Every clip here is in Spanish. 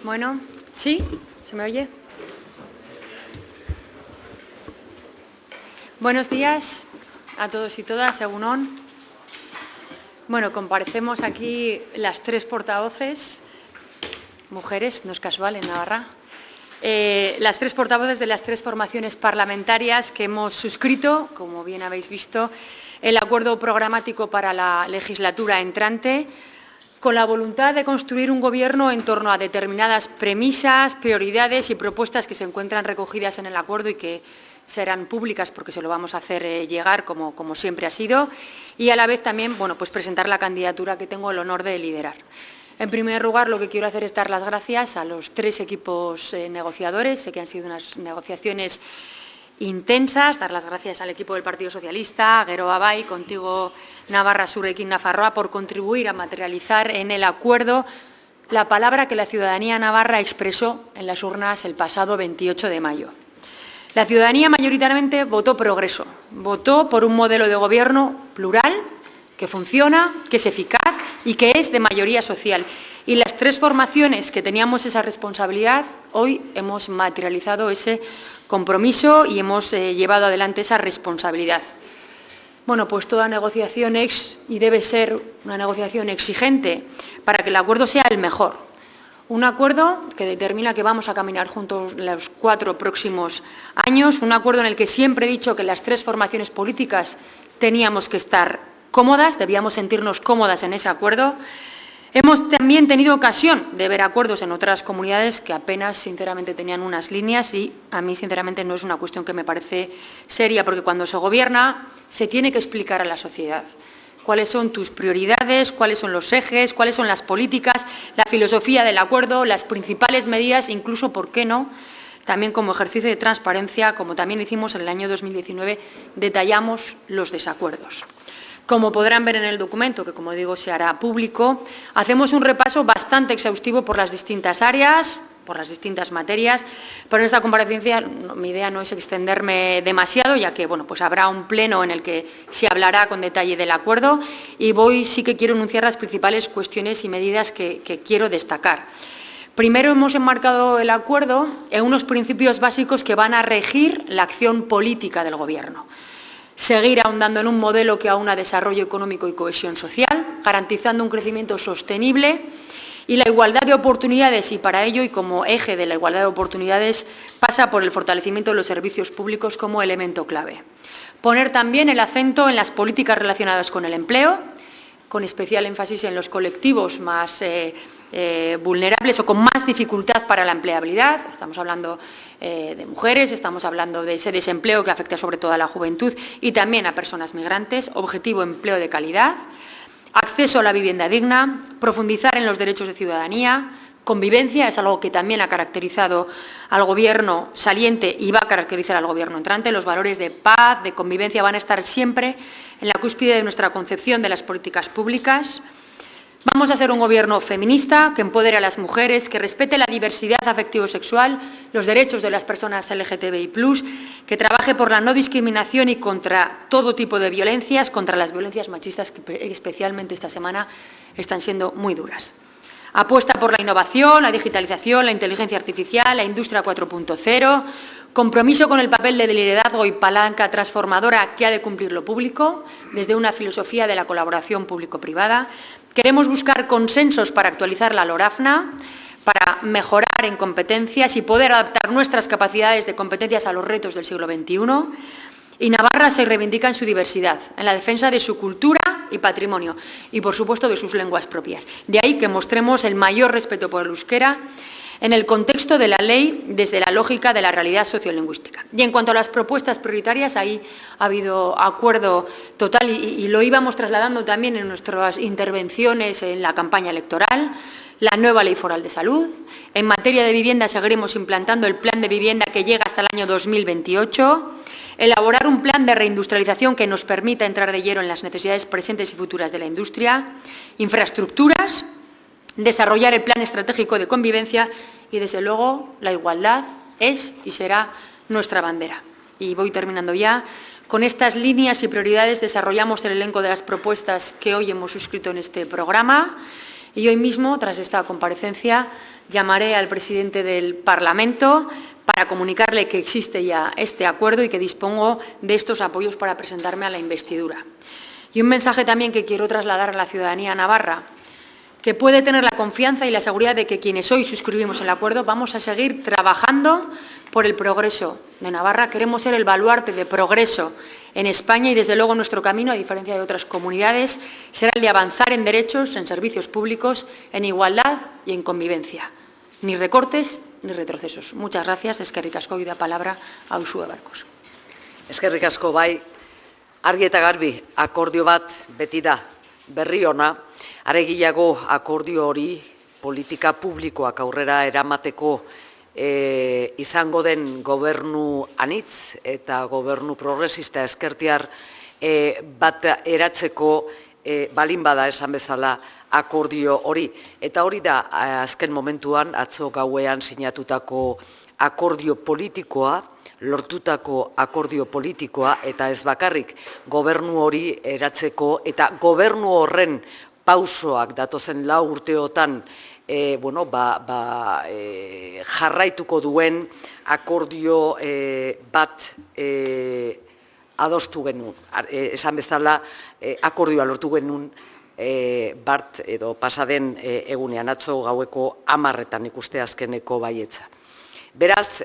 Bueno, ¿sí? ¿Se me oye? Buenos días a todos y todas, egun on. Bueno, comparecemos aquí las tres portavoces, mujeres, no es casual en Navarra, las tres portavoces de las tres formaciones parlamentarias que hemos suscrito, como bien habéis visto, el acuerdo programático para la legislatura entrante, con la voluntad de construir un Gobierno en torno a determinadas premisas, prioridades y propuestas que se encuentran recogidas en el acuerdo y que serán públicas porque se lo vamos a hacer llegar como siempre ha sido, y a la vez también pues presentar la candidatura que tengo el honor de liderar. En primer lugar, lo que quiero hacer es dar las gracias a los tres equipos negociadores. Sé que han sido unas negociaciones intensas, dar las gracias al equipo del Partido Socialista, Gero Abai, contigo Navarra Zurekin Nafarroa, por contribuir a materializar en el acuerdo la palabra que la ciudadanía navarra expresó en las urnas el pasado 28 de mayo. La ciudadanía mayoritariamente votó progreso, votó por un modelo de gobierno plural, que funciona, que es eficaz y que es de mayoría social. Y las tres formaciones que teníamos esa responsabilidad, hoy hemos materializado ese compromiso y hemos llevado adelante esa responsabilidad. Bueno, pues toda negociación es y debe ser una negociación exigente para que el acuerdo sea el mejor. Un acuerdo que determina que vamos a caminar juntos los 4 próximos años, un acuerdo en el que siempre he dicho que las tres formaciones políticas teníamos que estar cómodas, debíamos sentirnos cómodas en ese acuerdo. Hemos también tenido ocasión de ver acuerdos en otras comunidades que apenas, sinceramente, tenían unas líneas y a mí, sinceramente, no es una cuestión que me parece seria, porque cuando se gobierna se tiene que explicar a la sociedad cuáles son tus prioridades, cuáles son los ejes, cuáles son las políticas, la filosofía del acuerdo, las principales medidas, incluso, ¿por qué no?, también como ejercicio de transparencia, como también hicimos en el año 2019, detallamos los desacuerdos. Como podrán ver en el documento, que como digo se hará público, hacemos un repaso bastante exhaustivo por las distintas áreas, por las distintas materias, pero en esta comparecencia mi idea no es extenderme demasiado, ya que pues habrá un pleno en el que se hablará con detalle del acuerdo y sí que quiero enunciar las principales cuestiones y medidas que quiero destacar. Primero, hemos enmarcado el acuerdo en unos principios básicos que van a regir la acción política del Gobierno. Seguir ahondando en un modelo que aúna desarrollo económico y cohesión social, garantizando un crecimiento sostenible y la igualdad de oportunidades, y para ello, y como eje de la igualdad de oportunidades, pasa por el fortalecimiento de los servicios públicos como elemento clave. Poner también el acento en las políticas relacionadas con el empleo, con especial énfasis en los colectivos más vulnerables o con más dificultad para la empleabilidad. Estamos hablando de mujeres, estamos hablando de ese desempleo que afecta sobre todo a la juventud y también a personas migrantes. Objetivo: empleo de calidad, acceso a la vivienda digna, profundizar en los derechos de ciudadanía, convivencia, es algo que también ha caracterizado al Gobierno saliente y va a caracterizar al Gobierno entrante. Los valores de paz, de convivencia van a estar siempre en la cúspide de nuestra concepción de las políticas públicas. Vamos a ser un Gobierno feminista que empodere a las mujeres, que respete la diversidad afectivo-sexual, los derechos de las personas LGTBI+, que trabaje por la no discriminación y contra todo tipo de violencias, contra las violencias machistas que especialmente esta semana están siendo muy duras. Apuesta por la innovación, la digitalización, la inteligencia artificial, la industria 4.0, compromiso con el papel de liderazgo y palanca transformadora que ha de cumplir lo público, desde una filosofía de la colaboración público-privada. Queremos buscar consensos para actualizar la LORAFNA, para mejorar en competencias y poder adaptar nuestras capacidades de competencias a los retos del siglo XXI. Y Navarra se reivindica en su diversidad, en la defensa de su cultura y patrimonio y, por supuesto, de sus lenguas propias. De ahí que mostremos el mayor respeto por el euskera en el contexto de la ley, desde la lógica de la realidad sociolingüística. Y en cuanto a las propuestas prioritarias, ahí ha habido acuerdo total y lo íbamos trasladando también en nuestras intervenciones en la campaña electoral. La nueva Ley Foral de Salud. En materia de vivienda seguiremos implantando el plan de vivienda que llega hasta el año 2028. Elaborar un plan de reindustrialización que nos permita entrar de lleno en las necesidades presentes y futuras de la industria. Infraestructuras. Desarrollar el plan estratégico de convivencia y, desde luego, la igualdad es y será nuestra bandera. Y voy terminando ya. Con estas líneas y prioridades desarrollamos el elenco de las propuestas que hoy hemos suscrito en este programa y hoy mismo, tras esta comparecencia, llamaré al presidente del Parlamento para comunicarle que existe ya este acuerdo y que dispongo de estos apoyos para presentarme a la investidura. Y un mensaje también que quiero trasladar a la ciudadanía navarra, que puede tener la confianza y la seguridad de que quienes hoy suscribimos el acuerdo vamos a seguir trabajando por el progreso de Navarra. Queremos ser el baluarte de progreso en España y, desde luego, nuestro camino, a diferencia de otras comunidades, será el de avanzar en derechos, en servicios públicos, en igualdad y en convivencia. Ni recortes ni retrocesos. Muchas gracias. Eskerrik asko, y da palabra a Uxue Barkos. Eskerrik asko, bai, argi eta garbi, akordio bat beti da, berri ona, aregiago akordio hori politika publikoak aurrera eramateko izango den gobernu anitz eta gobernu progresista ezkertiar bat eratzeko balin bada esan bezala akordio hori. Eta hori da azken momentuan atzo gauean sinatutako akordio politikoa, lortutako akordio politikoa, eta ez bakarrik gobernu hori eratzeko eta gobernu horren pausoak datozen 4 urteotan jarraituko duen akordio bat adostu genuen. Esan bezala akordioa lortu genuen bart edo pasaden egunean, atzo gaueko 10:00 ikuste azkeneko baietza. Beraz,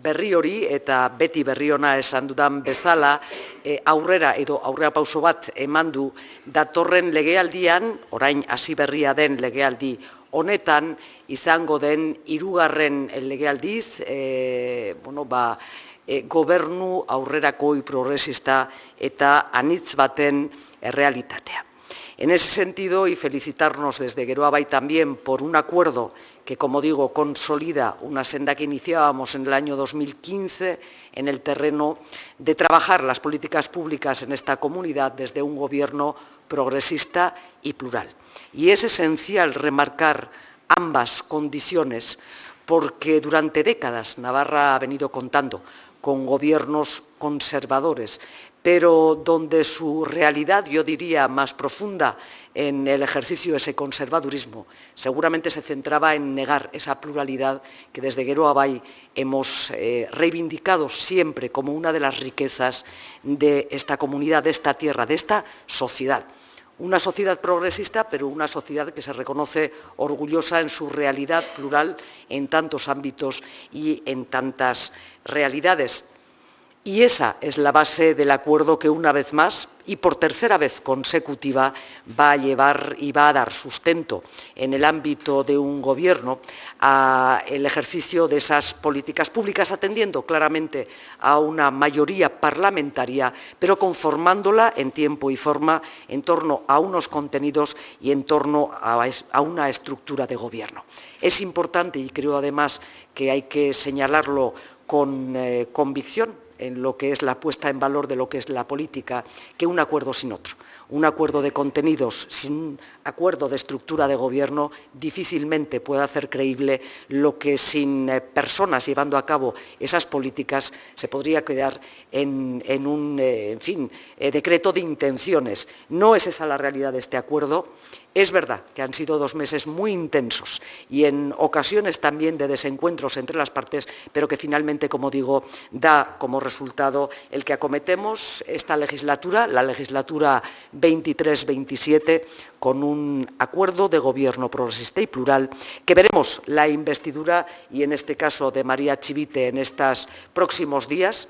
berri hori eta beti berri ona esan dudan bezala, aurrera edo aurrera pauso bat eman du datorren legealdian, orain hasi berria den legealdi honetan, izango den 3. legealdiz, gobernu aurrerakoi progresista eta anitz baten realitatea. En ese sentido, y felicitarnos desde Geroa Bai también por un acuerdo que, como digo, consolida una senda que iniciábamos en el año 2015 en el terreno de trabajar las políticas públicas en esta comunidad desde un gobierno progresista y plural. Y es esencial remarcar ambas condiciones porque durante décadas Navarra ha venido contando con gobiernos conservadores, pero donde su realidad, yo diría, más profunda en el ejercicio de ese conservadurismo, seguramente se centraba en negar esa pluralidad que desde Geroa Bai hemos reivindicado siempre como una de las riquezas de esta comunidad, de esta tierra, de esta sociedad. Una sociedad progresista, pero una sociedad que se reconoce orgullosa en su realidad plural en tantos ámbitos y en tantas realidades. Y esa es la base del acuerdo que, una vez más y por tercera vez consecutiva, va a llevar y va a dar sustento en el ámbito de un gobierno al ejercicio de esas políticas públicas, atendiendo claramente a una mayoría parlamentaria, pero conformándola en tiempo y forma en torno a unos contenidos y en torno a una estructura de gobierno. Es importante, y creo además que hay que señalarlo con convicción, en lo que es la puesta en valor de lo que es la política, que un acuerdo sin otro. Un acuerdo de contenidos sin un acuerdo de estructura de gobierno difícilmente puede hacer creíble lo que sin personas llevando a cabo esas políticas se podría quedar en un decreto de intenciones. No es esa la realidad de este acuerdo. Es verdad que han sido 2 meses muy intensos y en ocasiones también de desencuentros entre las partes, pero que finalmente, como digo, da como resultado el que acometemos esta legislatura, la legislatura 23-27, con un acuerdo de gobierno progresista y plural, que veremos la investidura, y en este caso de María Chivite, en estos próximos días.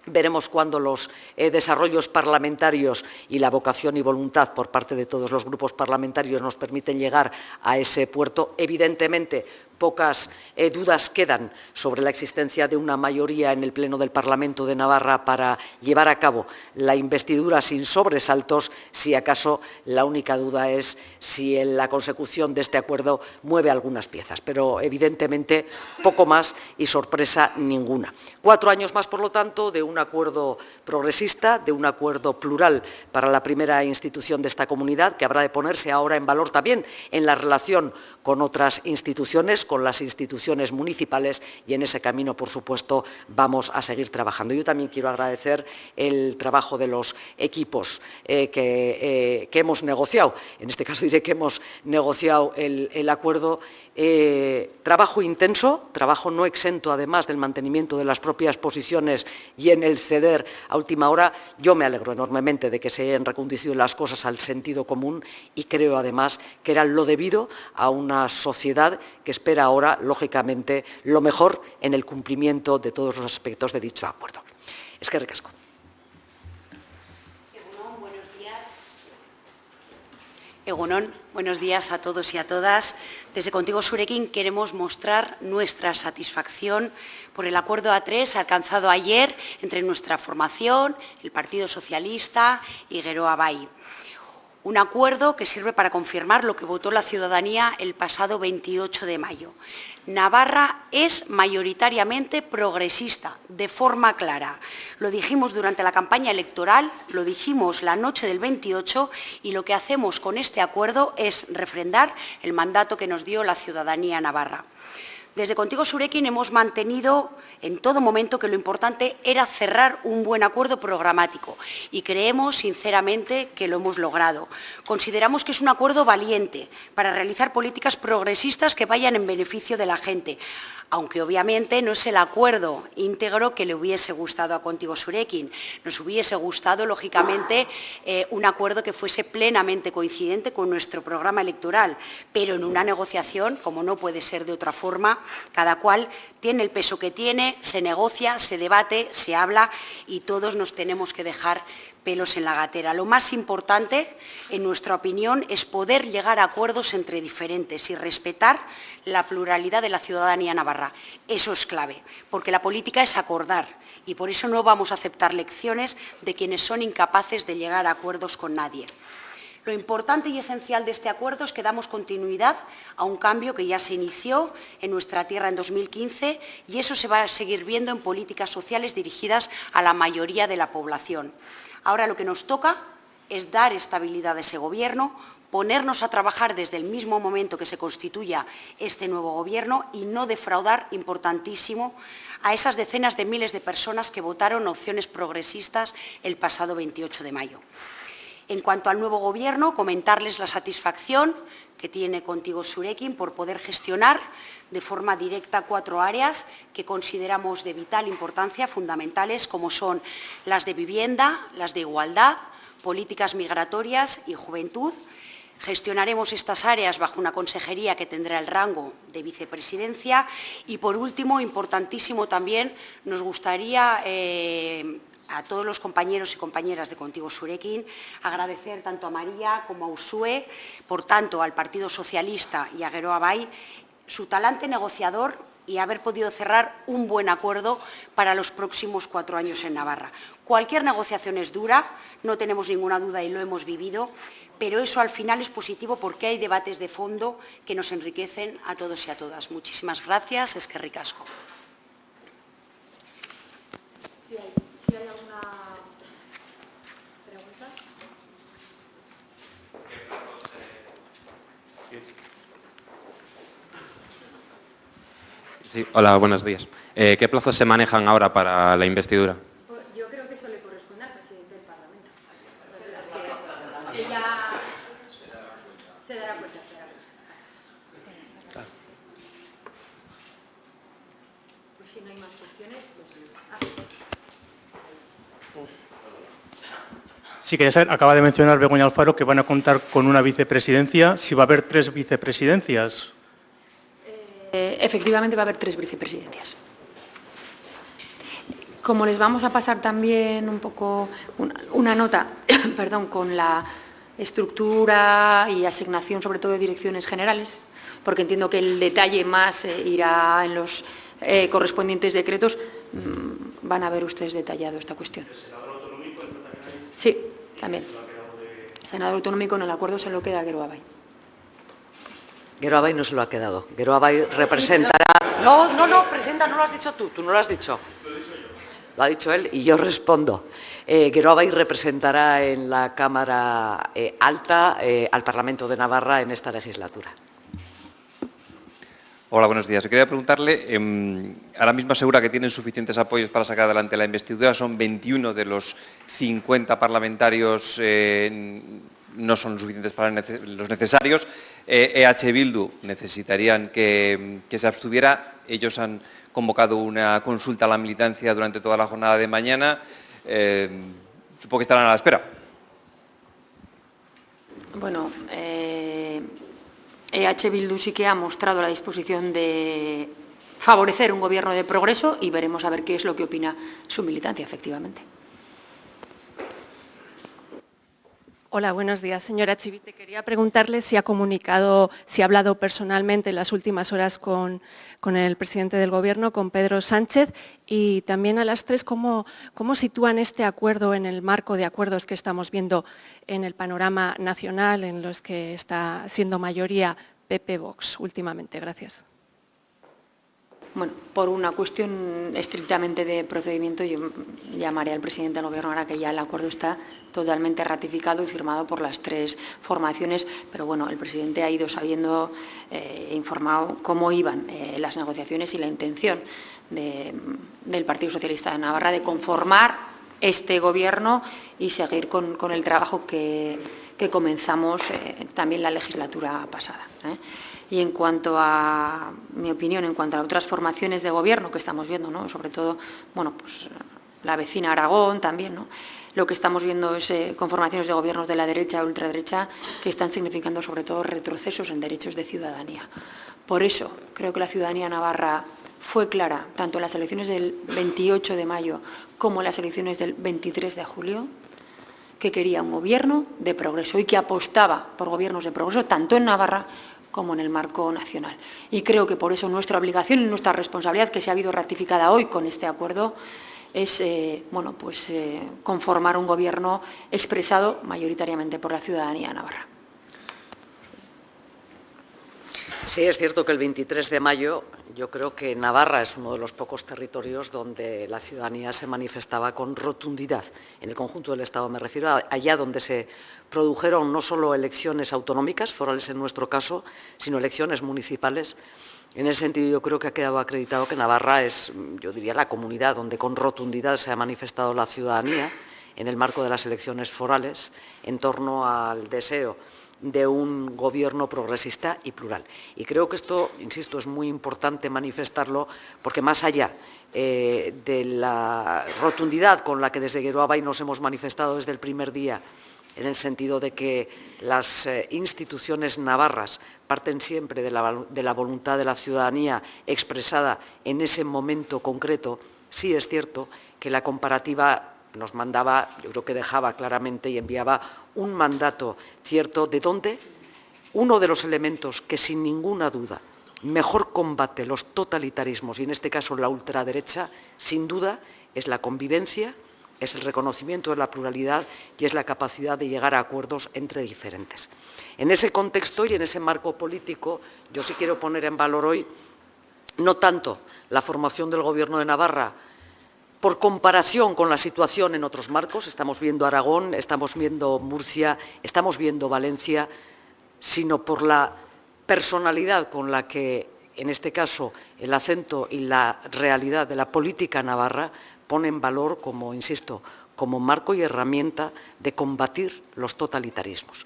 Veremos cuándo los desarrollos parlamentarios y la vocación y voluntad por parte de todos los grupos parlamentarios nos permiten llegar a ese puerto. Evidentemente, pocas dudas quedan sobre la existencia de una mayoría en el Pleno del Parlamento de Navarra para llevar a cabo la investidura sin sobresaltos. Si acaso la única duda es si en la consecución de este acuerdo mueve algunas piezas, pero evidentemente poco más y sorpresa ninguna. 4 años más, por lo tanto, de un acuerdo progresista, de un acuerdo plural para la primera institución de esta comunidad, que habrá de ponerse ahora en valor también en la relación con otras instituciones, con las instituciones municipales y en ese camino, por supuesto, vamos a seguir trabajando. Yo también quiero agradecer el trabajo de los equipos que hemos negociado. En este caso diré que hemos negociado el acuerdo. Trabajo intenso, trabajo no exento además del mantenimiento de las propias posiciones y en el ceder a última hora. Yo me alegro enormemente de que se hayan reconducido las cosas al sentido común y creo además que era lo debido a una sociedad que espera ahora, lógicamente, lo mejor en el cumplimiento de todos los aspectos de dicho acuerdo. Eskerrik asko. Egunon, buenos días a todos y a todas. Desde Contigo Zurekin queremos mostrar nuestra satisfacción por el acuerdo A3 alcanzado ayer entre nuestra formación, el Partido Socialista y Geroa Bai. Un acuerdo que sirve para confirmar lo que votó la ciudadanía el pasado 28 de mayo. Navarra es mayoritariamente progresista, de forma clara. Lo dijimos durante la campaña electoral, lo dijimos la noche del 28 y lo que hacemos con este acuerdo es refrendar el mandato que nos dio la ciudadanía navarra. Desde Contigo Zurekin hemos mantenido en todo momento que lo importante era cerrar un buen acuerdo programático y creemos sinceramente que lo hemos logrado. Consideramos que es un acuerdo valiente para realizar políticas progresistas que vayan en beneficio de la gente, aunque obviamente no es el acuerdo íntegro que le hubiese gustado a Contigo Zurekin. Nos hubiese gustado, lógicamente, un acuerdo que fuese plenamente coincidente con nuestro programa electoral, pero en una negociación, como no puede ser de otra forma, cada cual tiene el peso que tiene, se negocia, se debate, se habla y todos nos tenemos que dejar pelos en la gatera. Lo más importante, en nuestra opinión, es poder llegar a acuerdos entre diferentes y respetar la pluralidad de la ciudadanía navarra. Eso es clave, porque la política es acordar y por eso no vamos a aceptar lecciones de quienes son incapaces de llegar a acuerdos con nadie. Lo importante y esencial de este acuerdo es que damos continuidad a un cambio que ya se inició en nuestra tierra en 2015 y eso se va a seguir viendo en políticas sociales dirigidas a la mayoría de la población. Ahora lo que nos toca es dar estabilidad a ese Gobierno, ponernos a trabajar desde el mismo momento que se constituya este nuevo Gobierno y no defraudar, importantísimo, a esas decenas de miles de personas que votaron opciones progresistas el pasado 28 de mayo. En cuanto al nuevo Gobierno, comentarles la satisfacción que tiene Contigo Zurekin por poder gestionar de forma directa 4 áreas que consideramos de vital importancia, fundamentales, como son las de vivienda, las de igualdad, políticas migratorias y juventud. Gestionaremos estas áreas bajo una consejería que tendrá el rango de vicepresidencia y, por último, importantísimo también, nos gustaría a todos los compañeros y compañeras de Contigo Zurekin agradecer tanto a María como a Uxue, por tanto al Partido Socialista y a Geroa Bai, su talante negociador y haber podido cerrar un buen acuerdo para los próximos 4 años en Navarra. Cualquier negociación es dura, no tenemos ninguna duda y lo hemos vivido, pero eso al final es positivo porque hay debates de fondo que nos enriquecen a todos y a todas. Muchísimas gracias, eskerrik asko. Si hay alguna pregunta. Sí, hola, buenos días. ¿Qué plazos se manejan ahora para la investidura? Yo creo que eso le corresponde al presidente del Parlamento. Que ya se dará cuenta. Pues si no hay más cuestiones, pues... Sí, quería saber, acaba de mencionar Begoña Alfaro que van a contar con una vicepresidencia. Si va a haber 3 vicepresidencias. Efectivamente va a haber 3 vicepresidencias. Como les vamos a pasar también un poco una nota perdón, con la estructura y asignación sobre todo de direcciones generales, porque entiendo que el detalle más irá en los correspondientes decretos, van a ver ustedes detallado esta cuestión. ¿El senador autonómico entra también ahí? Sí, también. El senador autonómico en el acuerdo se lo queda a Geroa Bai. Geroa Bai no se lo ha quedado. Geroa Bai representará... No, presenta, no lo has dicho tú no lo has dicho. Lo he dicho yo. Lo ha dicho él y yo respondo. Geroa Bai representará en la Cámara Alta al Parlamento de Navarra en esta legislatura. Hola, buenos días. Yo quería preguntarle, ahora mismo asegura que tienen suficientes apoyos para sacar adelante la investidura, son 21 de los 50 parlamentarios, no son suficientes para los necesarios. EH Bildu necesitarían que se abstuviera. Ellos han convocado una consulta a la militancia durante toda la jornada de mañana. Supongo que estarán a la espera. Bueno, EH Bildu sí que ha mostrado la disposición de favorecer un gobierno de progreso y veremos a ver qué es lo que opina su militancia, efectivamente. Hola, buenos días. Señora Chivite, quería preguntarle si ha comunicado, si ha hablado personalmente en las últimas horas con el presidente del Gobierno, con Pedro Sánchez, y también a las tres, ¿cómo sitúan este acuerdo en el marco de acuerdos que estamos viendo en el panorama nacional, en los que está siendo mayoría PP-Vox últimamente? Gracias. Bueno, por una cuestión estrictamente de procedimiento, yo llamaré al presidente del Gobierno ahora que ya el acuerdo está totalmente ratificado y firmado por las tres formaciones, pero bueno, el presidente ha ido sabiendo, informado cómo iban las negociaciones y la intención del Partido Socialista de Navarra de conformar este Gobierno y seguir con el trabajo que comenzamos también la legislatura pasada. Y en cuanto a mi opinión, en cuanto a otras formaciones de gobierno que estamos viendo, ¿no? Sobre todo, bueno, pues la vecina Aragón también, ¿no? Lo que estamos viendo es conformaciones de gobiernos de la derecha o ultraderecha que están significando sobre todo retrocesos en derechos de ciudadanía. Por eso creo que la ciudadanía navarra fue clara, tanto en las elecciones del 28 de mayo como en las elecciones del 23 de julio, que quería un gobierno de progreso y que apostaba por gobiernos de progreso tanto en Navarra como en el marco nacional. Y creo que por eso nuestra obligación y nuestra responsabilidad, que se ha habido ratificada hoy con este acuerdo, es conformar un gobierno expresado mayoritariamente por la ciudadanía navarra. Sí, es cierto que el 23 de mayo yo creo que Navarra es uno de los pocos territorios donde la ciudadanía se manifestaba con rotundidad. En el conjunto del Estado me refiero a allá donde se produjeron no solo elecciones autonómicas, forales en nuestro caso, sino elecciones municipales. En ese sentido yo creo que ha quedado acreditado que Navarra es, yo diría, la comunidad donde con rotundidad se ha manifestado la ciudadanía en el marco de las elecciones forales en torno al deseo de un gobierno progresista y plural. Y creo que esto, insisto, es muy importante manifestarlo porque más allá de la rotundidad con la que desde Geroa nos hemos manifestado desde el primer día, en el sentido de que las instituciones navarras parten siempre de la voluntad de la ciudadanía expresada en ese momento concreto, sí es cierto que la comparativa nos mandaba, yo creo que dejaba claramente y enviaba un mandato cierto de dónde uno de los elementos que sin ninguna duda mejor combate los totalitarismos y en este caso la ultraderecha, sin duda es la convivencia, es el reconocimiento de la pluralidad y es la capacidad de llegar a acuerdos entre diferentes. En ese contexto y en ese marco político yo sí quiero poner en valor hoy no tanto la formación del Gobierno de Navarra por comparación con la situación en otros marcos, estamos viendo Aragón, estamos viendo Murcia, estamos viendo Valencia, sino por la personalidad con la que, en este caso, el acento y la realidad de la política navarra pone en valor, como insisto, como marco y herramienta de combatir los totalitarismos.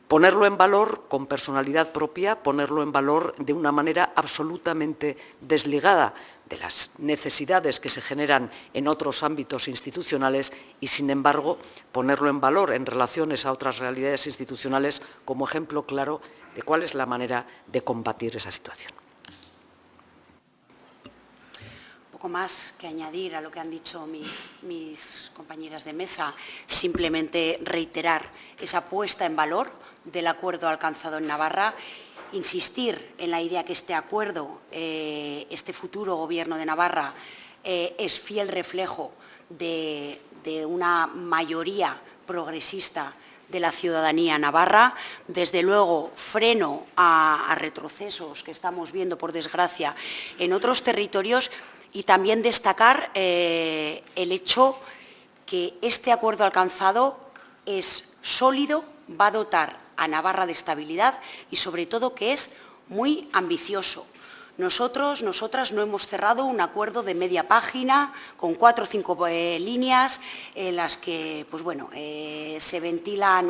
Ponerlo en valor con personalidad propia, ponerlo en valor de una manera absolutamente desligada de las necesidades que se generan en otros ámbitos institucionales y, sin embargo, ponerlo en valor en relaciones a otras realidades institucionales como ejemplo claro de cuál es la manera de combatir esa situación. Poco más que añadir a lo que han dicho mis compañeras de mesa, simplemente reiterar esa puesta en valor del acuerdo alcanzado en Navarra, insistir en la idea que este acuerdo, este futuro Gobierno de Navarra, es fiel reflejo de una mayoría progresista de la ciudadanía navarra. Desde luego, freno a retrocesos que estamos viendo, por desgracia, en otros territorios y también destacar el hecho que este acuerdo alcanzado es sólido, va a dotar a Navarra de estabilidad y, sobre todo, que es muy ambicioso. nosotras no hemos cerrado un acuerdo de media página con 4 o 5 líneas en las que pues bueno, se ventilan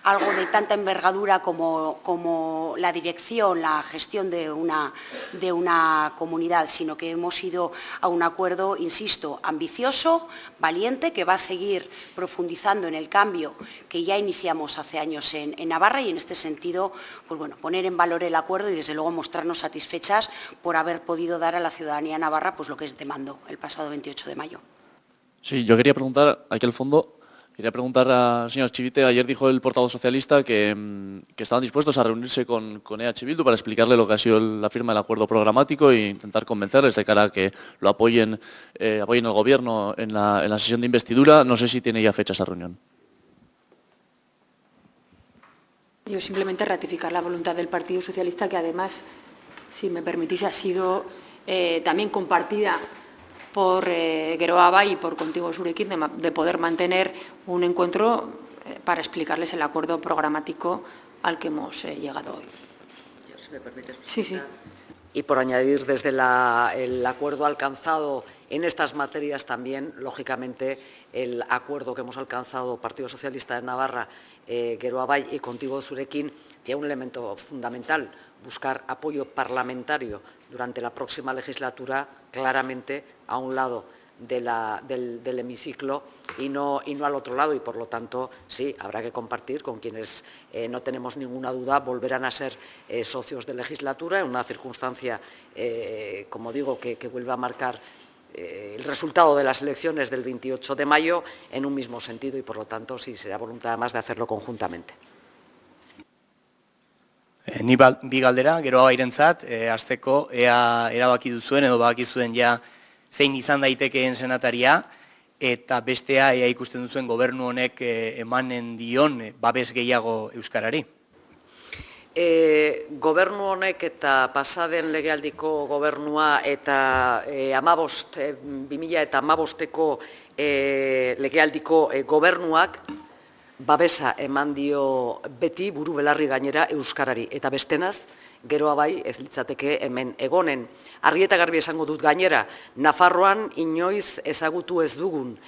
algo de tanta envergadura como la dirección, la gestión de una comunidad, sino que hemos ido a un acuerdo, insisto, ambicioso, valiente, que va a seguir profundizando en el cambio que ya iniciamos hace años en Navarra, y en este sentido, pues bueno, poner en valor el acuerdo y desde luego mostrarnos satisfechas por haber podido dar a la ciudadanía navarra pues lo que demandó el pasado 28 de mayo. Sí, yo quería preguntar, aquí al fondo, al señor Chivite. Ayer dijo el portavoz socialista que estaban dispuestos a reunirse con EH Bildu para explicarle lo que ha sido la firma del acuerdo programático e intentar convencerles de cara a que lo apoyen el Gobierno en la sesión de investidura. No sé si tiene ya fecha esa reunión. Yo simplemente ratificar la voluntad del Partido Socialista, que además, si me permitís, ha sido también compartida por Geroa y por Contigo Zurekin, de poder mantener un encuentro para explicarles el acuerdo programático al que hemos llegado hoy. Si me permites, sí, sí. Y por añadir, desde el acuerdo alcanzado en estas materias también, lógicamente, el acuerdo que hemos alcanzado Partido Socialista de Navarra, Geroa y Contigo Zurekin, tiene un elemento fundamental: buscar apoyo parlamentario durante la próxima legislatura, claramente a un lado del hemiciclo y no al otro lado, y por lo tanto sí, habrá que compartir con quienes no tenemos ninguna duda volverán a ser socios de legislatura en una circunstancia, como digo, que vuelve a marcar el resultado de las elecciones del 28 de mayo en un mismo sentido, y por lo tanto sí será voluntad además de hacerlo conjuntamente. Ni bi galdera, Geroa Bairentzat, hasteko ea erabaki duzuen edo badaki zuen ja zein izan daitekeen senataria, eta bestea ea ikusten duzuen gobernu honek emanen dion babes gehiago euskarari. Gobernu honek eta pasaden legealdiko gobernua eta 2015ko legealdiko gobernuak babesa eman dio beti buru belarri gainera euskarari, eta bestenaz Geroa bai ez litzateke hemen egonen. Argi eta garbi esango dut gainera, Nafarroan inoiz ezagutu ez dugun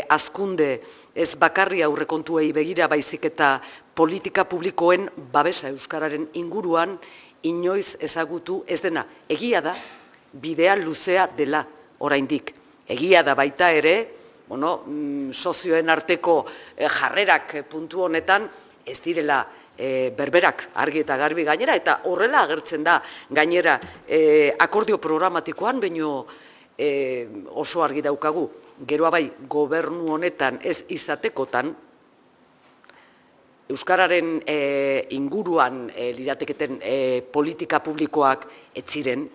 hazkunde ez bakarri aurrekontuei begira, baizik eta politika publikoen babesa euskararen inguruan inoiz ezagutu ez dena. Egia da, bidea luzea dela oraindik. Egia da baita ere, sozioen arteko jarrerak puntu honetan ez direla berberak, argi eta garbi gainera, eta horrela agertzen da gainera akordio programatikoan, baino oso argi daukagu. Geroa bai, gobernu honetan ez izatekotan, euskararen inguruan lirateketen politika publikoak ez ziren,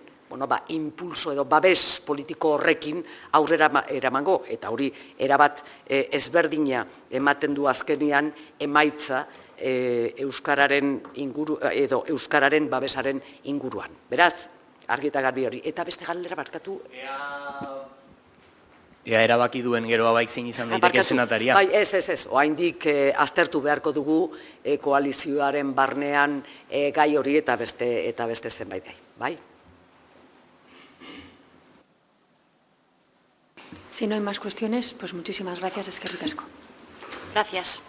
impulso edo babes politiko horrekin aurrera eramango, eta hori erabat ezberdina ematen du azkenian emaitza euskararen babesaren inguruan. Beraz, argi eta garbi hori. Eta beste galdera barkatu. Ea erabaki duen Geroa baik zein izan daiteke senataria. Bai, ez. Oraindik aztertu beharko dugu koalizioaren barnean gai hori eta beste zenbait gai. Bai? Si no hay más cuestiones, pues muchísimas gracias, eskerrik asko. Gracias.